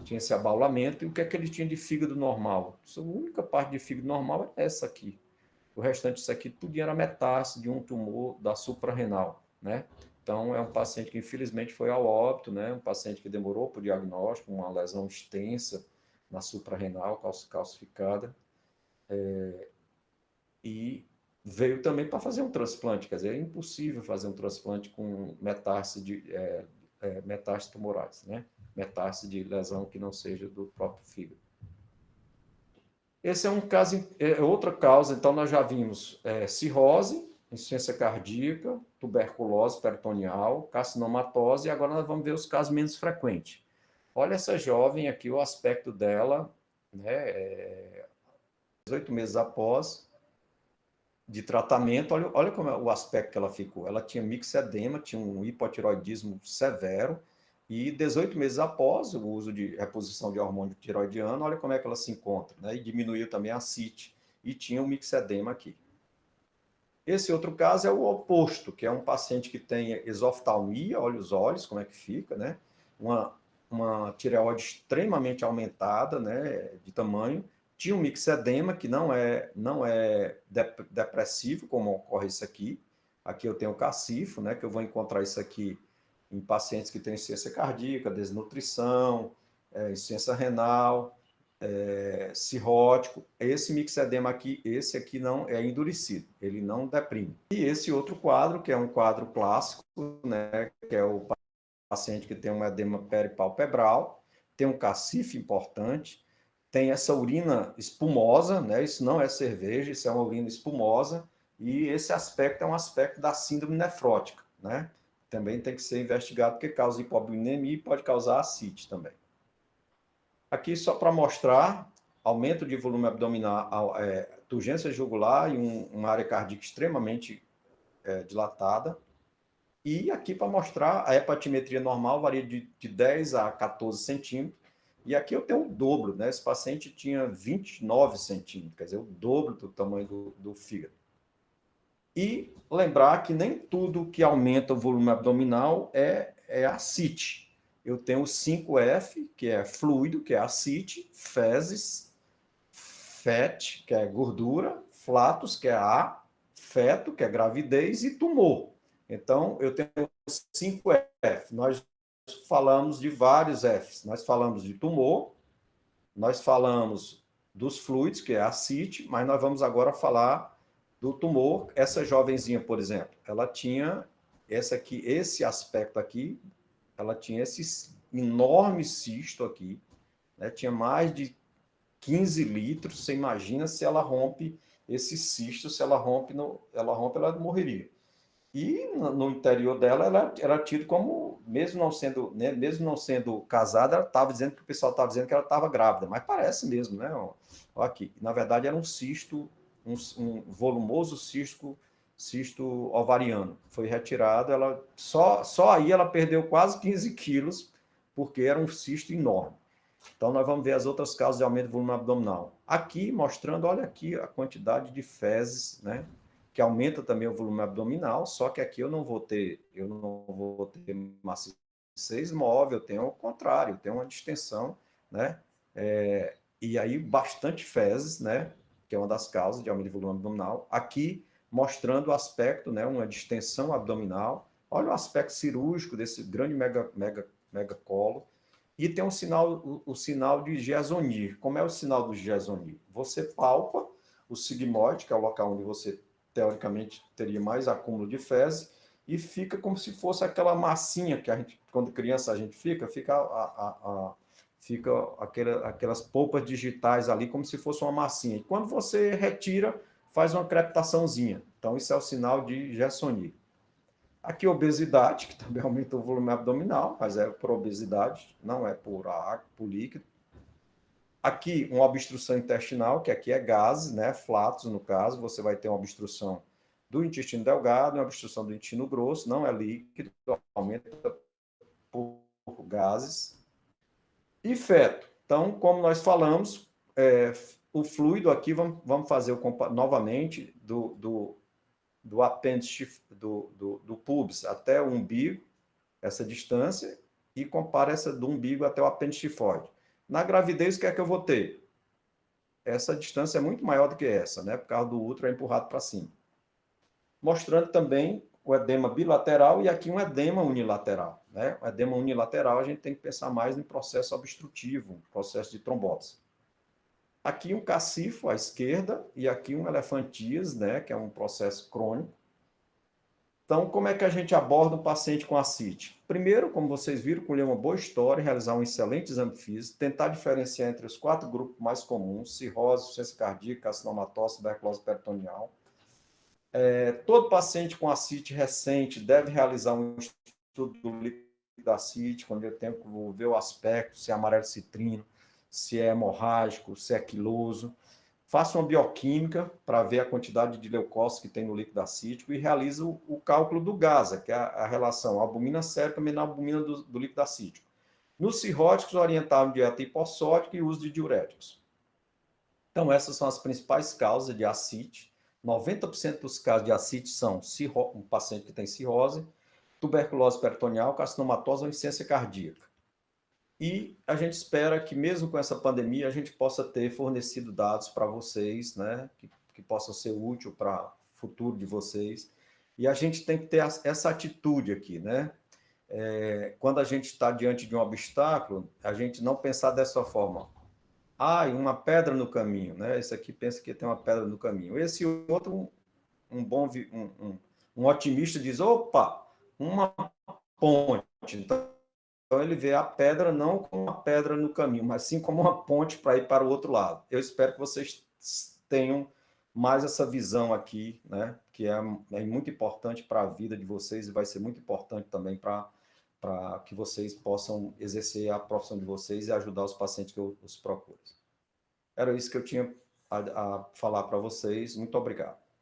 A: tinha esse abaulamento, e o que é que ele tinha de fígado normal? A única parte de fígado normal é essa aqui. O restante disso aqui tudo era metástase de um tumor da suprarrenal, né? Então, é um paciente que infelizmente foi ao óbito, né? Um paciente que demorou para o diagnóstico, uma lesão extensa na suprarrenal, calcificada, e veio também para fazer um transplante, quer dizer, é impossível fazer um transplante com metástase tumorais, né? Metástase de lesão que não seja do próprio fígado. Esse é um caso, outra causa, então nós já vimos cirrose, insuficiência cardíaca, tuberculose peritoneal, carcinomatose, e agora nós vamos ver os casos menos frequentes. Olha essa jovem aqui, o aspecto dela, né, 18 meses após de tratamento, olha como é o aspecto que ela ficou. Ela tinha mixedema, tinha um hipotiroidismo severo, e 18 meses após o uso de reposição de hormônio tiroidiano, olha como é que ela se encontra, né? E diminuiu também a CIT, e tinha um mixedema aqui. Esse outro caso é o oposto, que é um paciente que tem exoftalmia, olha os olhos, como é que fica, né? Uma tireoide extremamente aumentada, né, de tamanho, tinha um mixedema, que não é depressivo, como ocorre isso aqui. Aqui eu tenho o cacifo, né, que eu vou encontrar isso aqui em pacientes que têm insuficiência cardíaca, desnutrição, insuficiência renal, cirrótico. Esse mixedema aqui, esse aqui não é endurecido, ele não deprime. E esse outro quadro, que é um quadro clássico, né, que é o paciente que tem um edema peripalpebral, tem um cacife importante, tem essa urina espumosa, né? Isso não é cerveja, isso é uma urina espumosa, e esse aspecto é um aspecto da síndrome nefrótica, né? Também tem que ser investigado, porque causa hipobilinemia e pode causar ascite também. Aqui só para mostrar aumento de volume abdominal, turgência jugular e uma área cardíaca extremamente dilatada. E aqui para mostrar a hepatimetria normal varia de 10 a 14 centímetros. E aqui eu tenho o dobro, né? Esse paciente tinha 29 centímetros, quer dizer, o dobro do tamanho do fígado. E lembrar que nem tudo que aumenta o volume abdominal é ascite. Eu tenho o 5F, que é fluido, que é ascite, fezes, fat, que é gordura, flatus, que é A, feto, que é gravidez, e tumor. Então, eu tenho 5F. Nós falamos de vários Fs. Nós falamos de tumor, nós falamos dos fluidos, que é ascite, mas nós vamos agora falar do tumor. Essa jovenzinha, por exemplo, ela tinha esse aspecto aqui, ela tinha esse enorme cisto aqui, né? Tinha mais de 15 litros. Você imagina se ela rompe esse cisto, se ela rompe, ela morreria. E no interior dela, ela era tida como, mesmo não sendo, né, mesmo não sendo casada, ela estava dizendo que o pessoal estava dizendo que ela estava grávida, mas parece mesmo, né? Ó, aqui. Na verdade, era um cisto, um volumoso cisto ovariano. Foi retirado, ela só aí ela perdeu quase 15 quilos, porque era um cisto enorme. Então, nós vamos ver as outras causas de aumento do volume abdominal. Aqui, mostrando, olha aqui a quantidade de fezes, né? Que aumenta também o volume abdominal, só que aqui eu não vou ter maciez móvel, eu tenho o contrário, eu tenho uma distensão, né? E aí, bastante fezes, né? Que é uma das causas de aumento de volume abdominal. Aqui, mostrando o aspecto, né? Uma distensão abdominal. Olha o aspecto cirúrgico desse grande megacolo. E tem o sinal de Gerson-Nir. Como é o sinal do Gerson-Nir? Você palpa o sigmoide, que é o local onde você, teoricamente, teria mais acúmulo de fezes, e fica como se fosse aquela massinha que a gente, quando criança, a gente fica aquelas polpas digitais ali, como se fosse uma massinha. E quando você retira, faz uma crepitaçãozinha. Então, isso é o sinal de Gerson-Nir. Aqui, obesidade, que também aumenta o volume abdominal, mas é por obesidade, não é por líquido. Aqui, uma obstrução intestinal, que aqui é gases, né? Flatos, no caso, você vai ter uma obstrução do intestino delgado, uma obstrução do intestino grosso, não é líquido, aumenta por gases. E feto. Então, como nós falamos, o fluido aqui, vamos fazer novamente do apêndice, do pubis até o umbigo, essa distância, e compara essa do umbigo até o apêndice tifoide. Na gravidez, o que é que eu vou ter? Essa distância é muito maior do que essa, né? Por causa do útero é empurrado para cima. Mostrando também o edema bilateral e aqui um edema unilateral, né? O edema unilateral a gente tem que pensar mais no processo obstrutivo, processo de trombose. Aqui um cacifo à esquerda e aqui um elefantias, né? Que é um processo crônico. Então, como é que a gente aborda um paciente com ascite? Primeiro, como vocês viram, colher uma boa história, realizar um excelente exame físico, tentar diferenciar entre os 4 grupos mais comuns: cirrose, insuficiência cardíaca, carcinomatose, tuberculose peritoneal. Todo paciente com ascite recente deve realizar um estudo do líquido da ascite, quando eu tenho que ver o aspecto, se é amarelo citrino, se é hemorrágico, se é quiloso. Faça uma bioquímica para ver a quantidade de leucócitos que tem no líquido acítico e realize o cálculo do GASA, que é a relação albumina sérica menos albumina do líquido acítico. Nos cirróticos, orientavam dieta hipossódica e uso de diuréticos. Então, essas são as principais causas de ascite, 90% dos casos de ascite são um paciente que tem cirrose, tuberculose peritoneal, carcinomatose ou insuficiência cardíaca. E a gente espera que, mesmo com essa pandemia, a gente possa ter fornecido dados para vocês, né, que possam ser úteis para o futuro de vocês. E a gente tem que ter essa atitude aqui, né? Quando a gente está diante de um obstáculo, a gente não pensar dessa forma. Uma pedra no caminho, né? Esse aqui pensa que tem uma pedra no caminho. Esse outro, um otimista diz, opa, uma ponte. Então ele vê a pedra não como uma pedra no caminho, mas sim como uma ponte para ir para o outro lado. Eu espero que vocês tenham mais essa visão aqui, né? Que é muito importante para a vida de vocês e vai ser muito importante também para que vocês possam exercer a profissão de vocês e ajudar os pacientes que eu os procuro. Era isso que eu tinha a falar para vocês. Muito obrigado.